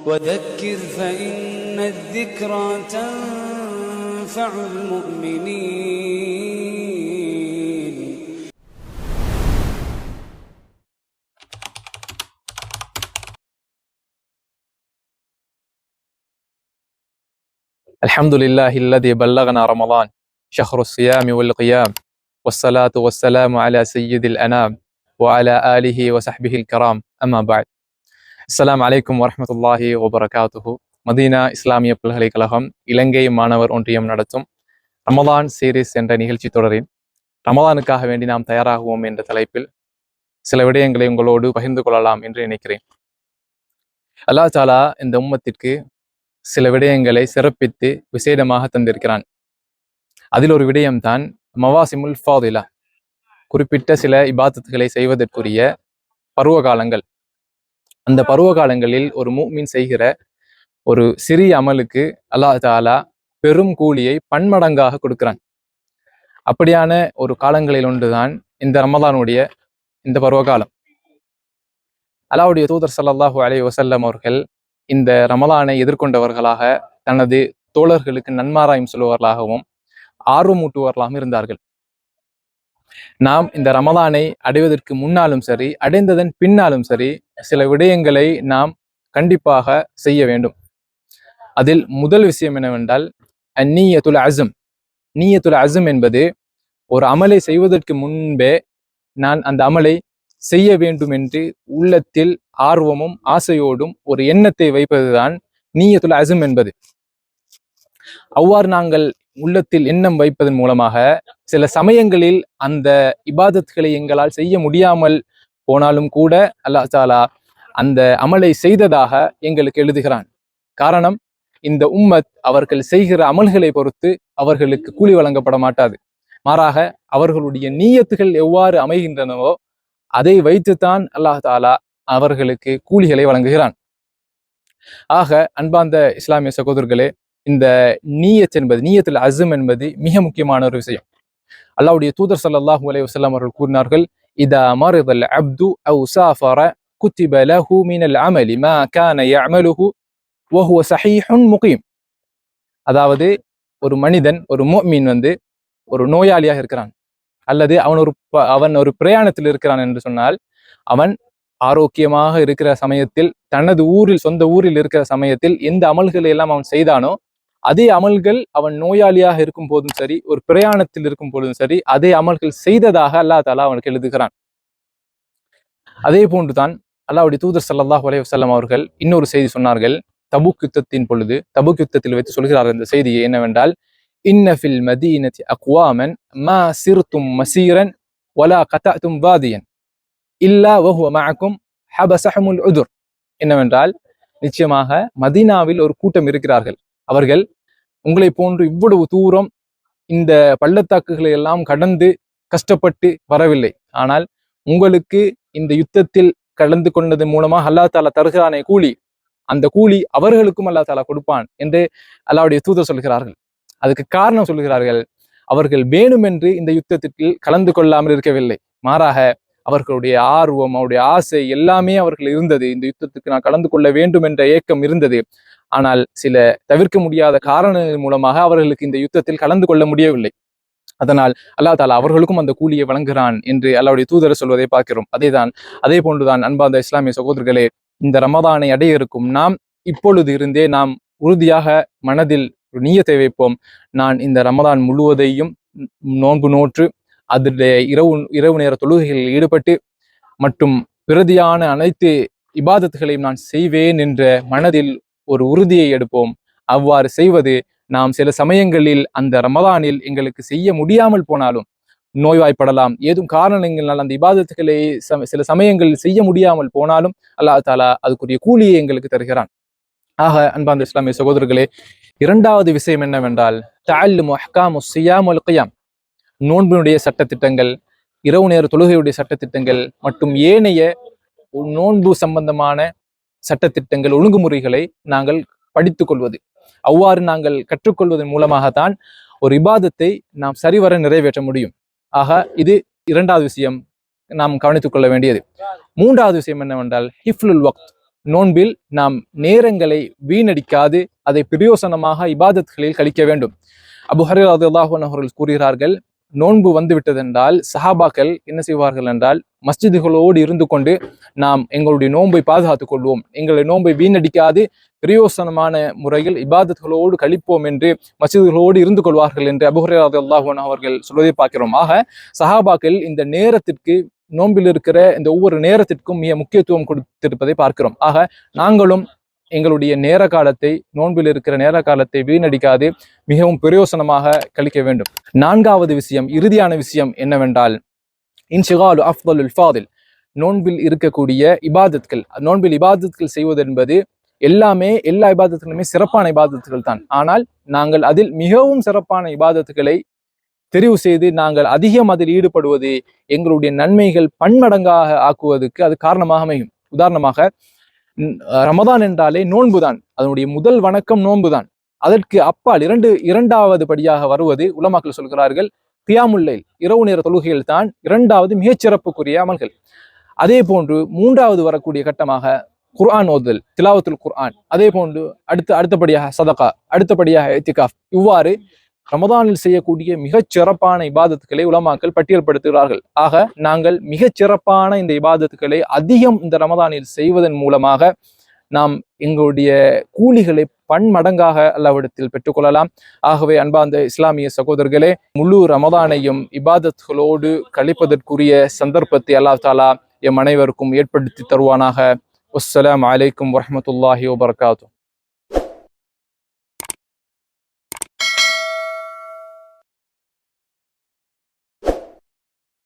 وذكر فإن الذكرى تنفع المؤمنين. الحمد لله الذي بلغنا رمضان شهر الصيام والقيام والصلاة والسلام على سيد الأنام وعلى آله وصحبه الكرام أما بعد. السلام عليكم ورحمة الله وبركاته. Medina இஸ்லாமிய பல்கலைக்கழகம் இலங்கை மாணவர் ஒன்றியம் நடத்தும் ரமதான் சீரீஸ் என்ற நிகழ்ச்சி தொடரின் ரமதானுக்காக வேண்டி நாம் தயாராகுவோம் என்ற தலைப்பில் சில விடயங்களை உங்களோடு பகிர்ந்து கொள்ளலாம் என்று நினைக்கிறேன். அல்லாஹ் தஆலா இந்த உம்மத்திற்கு சில விடயங்களை சிறப்பித்து விசேடமாக தந்திருக்கிறான். அதில் ஒரு விடயம்தான் மவாசிமுல் ஃபாதிலா, குறிப்பிட்ட சில இபாதத்துகளை செய்வதற்குரிய பருவ காலங்கள். அந்த பருவ காலங்களில் ஒரு முஃமின் செய்கிற ஒரு சிறிய அமலுக்கு அல்லாஹ் தஆலா பெரும் கூலியை பன்மடங்காக கொடுக்கிறான். அப்படியான ஒரு காலங்களில் ஒன்றுதான் இந்த ரமதானுடைய இந்த பருவகாலம். அல்லாஹ்வுடைய தூதர் ஸல்லல்லாஹு அலைஹி வஸல்லம் அவர்கள் இந்த ரமலானை எதிர்கொண்டவர்களாக தனது தோழர்களுக்கு நன்மாராயம் சொல்லுவர்களாகவும் ஆர்வமூட்டுவர்களாகவும் இருந்தார்கள். நாம் இந்த ரமலானை அடைவதற்கு முன்னாலும் சரி, அடைந்ததன் பின்னாலும் சரி, சில விடயங்களை நாம் கண்டிப்பாக செய்ய வேண்டும். அதில் முதல் விஷயம் என்னவென்றால் அந்நியத்துல் அஸம். நீயத்துல் அஸம் என்பது ஒரு அமலை செய்வதற்கு முன்பே நான் அந்த அமலை செய்ய வேண்டும் என்று உள்ளத்தில் ஆர்வமும் ஆசையோடும் ஒரு எண்ணத்தை வைப்பதுதான் நீயத்துல் அஸம் என்பது. அவ்வாறு நாங்கள் உள்ளத்தில் எண்ணம் வைப்பதன் மூலமாக சில சமயங்களில் அந்த இபாதத்துகளை எங்களால் செய்ய முடியாமல் போனாலும் கூட அல்லாஹ் தஆலா அந்த அமலை செய்ததாக எங்களுக்கு எழுதுகிறான். காரணம், இந்த உம்மத் அவர்கள் செய்கிற அமல்களை பொறுத்து அவர்களுக்கு கூலி வழங்கப்பட மாட்டாது. மாறாக அவர்களுடைய நீயத்துகள் எவ்வாறு அமைகின்றனவோ அதை வைத்துத்தான் அல்லாஹ் தஆலா அவர்களுக்கு கூலிகளை வழங்குகிறான். ஆக அன்பார்ந்த இஸ்லாமிய சகோதரர்களே, இந்த நீயத் என்பது, நீயத்துல் அஸம் என்பது மிக முக்கியமான ஒரு விஷயம். அல்லாஹ்வுடைய தூதர் ஸல்லல்லாஹு அலைஹி வஸல்லம் அவர்கள் கூறினார்கள், இதா மரிதல் அப்து அவ் சாஃபர குத்திப லஹு மினல் அமலி மா கான யஅமலுஹு வஹுவ ஸஹீஹுன் முகீம். அதாவது ஒரு மனிதன், ஒரு முஃமின் ஒரு நோயாளியாக இருக்கிறான், அல்லது அவன் ஒரு பிரயாணத்தில் இருக்கிறான் என்று சொன்னால், அவன் ஆரோக்கியமாக இருக்கிற சமயத்தில், தனது ஊரில், சொந்த ஊரில் இருக்கிற சமயத்தில் எந்த அமல்களை எல்லாம் அவன் செய்தானோ அதே அமல்கள் அவன் நோயாளியாக இருக்கும் போதும் சரி, ஒரு பிரயாணத்தில் இருக்கும் போதும் சரி, அதே அமல்கள் செய்ததாக அல்லாஹ் தஆலா அவனுக்கு எழுதுகிறான். அதே போன்றுதான் அல்லாஹ்வுடைய தூதர் ஸல்லல்லாஹு அலைஹி வஸல்லம் அவர்கள் இன்னொரு செய்தி சொன்னார்கள். தபூக் யுத்தத்தின் பொழுது, தபூக் யுத்தத்தில் வைத்து சொல்கிறார்கள் இந்த செய்தியை என்னவென்றால், இன்ன ஃபில் மதீனத்தி அக்வாமன் மா சிர்தும் மசீரன் வலா கதஅதும் வாதியன் இல்லா வஹுவ மஅக்கும் ஹபஸஹுமுல் உதுர். என்னவென்றால், நிச்சயமாக மதீனாவில் ஒரு கூட்டம் இருக்கிறார்கள். அவர்கள் உங்களை போன்று இவ்வளவு தூரம் இந்த பள்ளத்தாக்குகளை எல்லாம் கடந்து கஷ்டப்பட்டு வரவில்லை. ஆனால் உங்களுக்கு இந்த யுத்தத்தில் கலந்து கொண்டதன் மூலமாக அல்லாஹ் தஆலா தருகிறானே கூலி, அந்த கூலி அவர்களுக்கும் அல்லாஹ் தஆலா கொடுப்பான் என்று அல்லாஹ்வுடைய தூதர் சொல்கிறார்கள். அதுக்கு காரணம் சொல்கிறார்கள், அவர்கள் வேணுமென்று இந்த யுத்தத்திற்கு கலந்து கொள்ளாமல் இருக்கவில்லை. மாறாக அவர்களுடைய ஆர்வம், அவருடைய ஆசை எல்லாமே அவர்கள் இருந்தது. இந்த யுத்தத்துக்கு நான் கலந்து கொள்ள வேண்டும் என்ற ஏக்கம் இருந்தது. ஆனால் சில தவிர்க்க முடியாத காரணங்கள் மூலமாக அவர்களுக்கு இந்த யுத்தத்தில் கலந்து கொள்ள முடியவில்லை. அதனால் அல்லாஹ் தஆலா அவர்களுக்கும் அந்த கூலியை வழங்குகிறான் என்று அல்லாஹ்வுடைய தூதர் சொல்வதை பார்க்கிறோம். அதே போன்றுதான் அன்பார்ந்த இஸ்லாமிய சகோதரர்களே, இந்த ரமதானை அடைய இருக்கும் நாம் இப்பொழுது இருந்தே நாம் உறுதியாக மனதில் ஒரு நியத்தை வைப்போம். நான் இந்த ரமதான் முழுவதையும் நோன்பு நோற்று அதனுடைய இரவு நேர தொழுகைகளில் ஈடுபட்டு மற்றும் பிரதியான அனைத்து இபாதத்துகளையும் நான் செய்வேன் என்ற மனதில் ஒரு உறுதியை எடுப்போம். அவ்வாறு செய்வது நாம் சில சமயங்களில் அந்த ரமதானில் எங்களுக்கு செய்ய முடியாமல் போனாலும், நோய்வாய்ப்படலாம், ஏதும் காரணங்களால் அந்த இபாதத்துகளை சில சமயங்களில் செய்ய முடியாமல் போனாலும் அல்லாஹ் தஆலா அதுக்குரிய கூலியை எங்களுக்கு தருகிறான். ஆக அன்பார்ந்த இஸ்லாமிய சகோதரர்களே, இரண்டாவது விஷயம் என்னவென்றால் தஅல்லுமு அஹ்காமுஸ் ஸியாம் வல் கியாம். நோன்பினுடைய சட்டத்திட்டங்கள், இரவு நேர தொழுகையுடைய சட்டத்திட்டங்கள் மற்றும் ஏனைய நோன்பு சம்பந்தமான சட்டத்திட்டங்கள், ஒழுங்குமுறைகளை நாங்கள் படித்துக் கொள்வது. அவ்வாறு நாங்கள் கற்றுக்கொள்வதன் மூலமாகத்தான் ஒரு இபாதத்தை நாம் சரிவர நிறைவேற்ற முடியும். ஆக இது இரண்டாவது விஷயம் நாம் கவனித்துக் கொள்ள வேண்டியது. மூன்றாவது விஷயம் என்னவென்றால் ஹிஃப்லுல் வக்த். நோன்பில் நாம் நேரங்களை வீணடிக்காது அதை பிரயோசனமாக இபாதத்களில் கழிக்க வேண்டும். அபூ ஹுரைரா ரலியல்லாஹு அன்ஹு அவர்கள் கூறுகிறார்கள், நோன்பு வந்து விட்டதென்றால் சஹாபாக்கள் என்ன செய்வார்கள் என்றால் மஸ்ஜிதுகளோடு இருந்து கொண்டு நாம் எங்களுடைய நோன்பை பாதுகாத்துக் கொள்வோம், எங்களுடைய நோன்பை வீணடிக்காது பிரயோசனமான முறையில் இபாதத்களோடு கழிப்போம் என்று மஸ்ஜிதுகளோடு இருந்து கொள்வார்கள் என்று அபூ ஹுரைரா ரலியல்லாஹு அன்ஹு அவர்கள் சொல்வதை பார்க்கிறோம். ஆக சஹாபாக்கள் இந்த நேரத்திற்கு, நோன்பில் இருக்கிற இந்த ஒவ்வொரு நேரத்திற்கும் மிக முக்கியத்துவம் கொடுத்திருப்பதை பார்க்கிறோம். ஆக நாங்களும் எங்களுடைய நேர காலத்தை, நோன்பில் இருக்கிற நேர காலத்தை வீணடிக்காது மிகவும் பிரயோசனமாக கழிக்க வேண்டும். 4வது விஷயம், இறுதியான விஷயம் என்னவென்றால் இன்ஷிகாலு அஃதலுல் ஃபாதில், நோன்பில் இருக்கக்கூடிய இபாதத்கள், நோன்பில் இபாதத்கள் செய்வது என்பது எல்லா இபாதத்துகளுமே சிறப்பான இபாதத்துகள் தான். ஆனால் நாங்கள் அதில் மிகவும் சிறப்பான இபாதத்துகளை தெரிவு செய்து நாங்கள் அதிகம் அதில் ஈடுபடுவது எங்களுடைய நன்மைகள் பன்மடங்காக ஆக்குவதற்கு அது காரணமாக அமையும். உதாரணமாக ரமதான் என்றாலே நோன்புதான், அதனுடைய முதல் வணக்கம் நோன்புதான். அதற்கு அப்பால் இரண்டாவது படியாக வருவது உலமாக்கள் சொல்கிறார்கள் கியாமுல் லைல், இரவு நேர தொழுகைகள் தான் இரண்டாவது மிகச்சிறப்புக்குரிய அமல்கள். அதே போன்று 3வது வரக்கூடிய கட்டமாக குர்ஆன் ஓதுதல், திலாவத்துல் குர்ஆன். அதே போன்று அடுத்தபடியாக சதகா, அடுத்தபடியாக இத்திகாஃப். இவ்வாறு ரமதானில் செய்யக்கூடிய மிகச் சிறப்பான இபாதத்துக்களை உலமாக்கள் பட்டியல்படுத்துகிறார்கள். ஆக நாங்கள் மிகச் சிறப்பான இந்த இபாதத்துக்களை அதிகம் இந்த ரமதானில் செய்வதன் மூலமாக நாம் எங்களுடைய கூலிகளை பன்மடங்காக அல்லாஹ்விடத்தில் பெற்றுக்கொள்ளலாம். ஆகவே அன்பார்ந்த இஸ்லாமிய சகோதரர்களே, முழு ரமதானையும் இபாதத்துகளோடு கழிப்பதற்குரிய சந்தர்ப்பத்தை அல்லாஹ் தஆலா எம் அனைவருக்கும் ஏற்படுத்தி தருவானாக. அஸ்ஸலாமு அலைக்கும் வரஹ்மத்துல்லாஹி வபரகாத்துஹு.